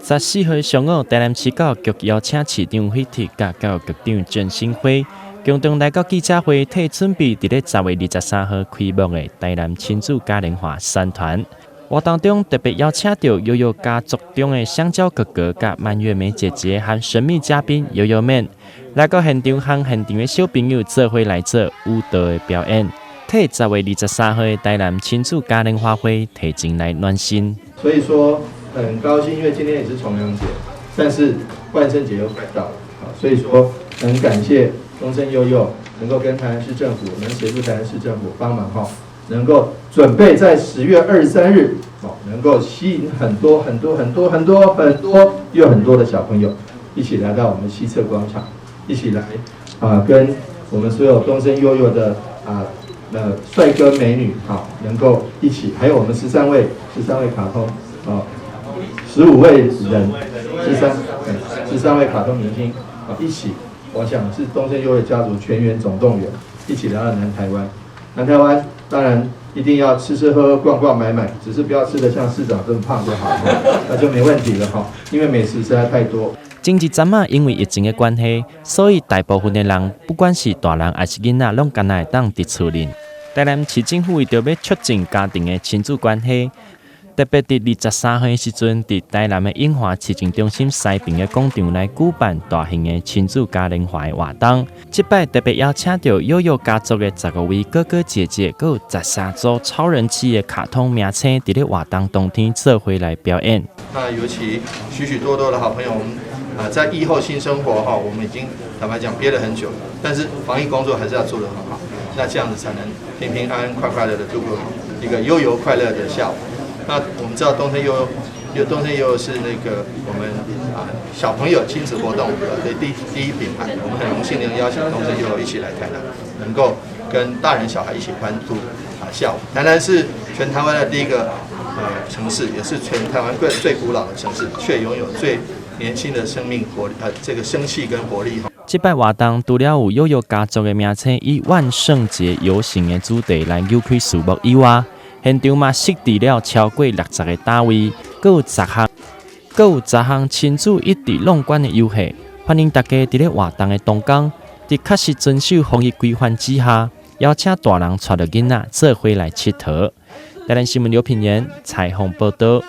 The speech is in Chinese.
14岁上午，台南市教育局邀请市长惠特甲教育局长郑新辉共同来到记者会，替准备伫咧10月23号开幕的台南亲子嘉年华3团。活动中特别邀请到悠悠家族中的香蕉哥哥、甲蔓越莓姐姐和神秘嘉宾悠悠们来到现场，和现场的小朋友做伙来做舞蹈的表演，替10月23号的台南亲子嘉年华会提前来暖心。所以说很高兴，因为今天也是重阳节，但是万圣节又快到了，所以说很感谢东森悠悠能够跟台南市政府，能协助台南市政府帮忙能够准备在10月23日，能够吸引很多的小朋友一起来到我们西侧广场，一起来跟我们所有东森悠悠的帅哥美女能够一起，还有我们13位卡通15位人13位卡通明星一起，我想是东森悠悠家族全员总动员，一起来到南台湾。南台湾当然一定要吃吃喝喝逛逛买买，只是不要吃得像市长这么胖就好了，那就没问题了因为美食实在太多。前一阵啊，因为疫情的关系，所以大部分的人，不管是大人还是囡仔，拢敢来当伫厝里。台南市政府为着要促进家庭的亲子关系，特别伫23号的时阵，伫台南的永华市政中心西边的广场来举办大型的亲子嘉年华的活动。这摆特别邀请到悠悠家族的15位哥哥姐姐，还有13组超人气的卡通明星，伫咧活动当天做伙来表演。那尤其许多的好朋友，我们在疫后新生活我们已经坦白讲憋了很久，但是防疫工作还是要做得很好，那这样子才能平平安安、快快乐的度过一个悠游快乐的下午。那我们知道东森悠悠是那个我们小朋友亲子活动的第一品牌，我们很荣幸能邀请东森悠悠一起来台南，能够跟大人小孩一起欢度下午。台南是全台湾的第一个城市，也是全台湾最古老的城市，却拥有最年轻的生命活力这个生气跟活力。这摆活动除了有悠悠家族的名称以万圣节游行的主题来扭开序幕以外，现场嘛设置了超过60个单位，还有10项亲子一地弄馆的游戏，欢迎大家伫咧活动的当天，伫确实遵守防疫规范之下，邀请大人带着囡仔做伙来佚佗。台南新闻刘品言采访报道。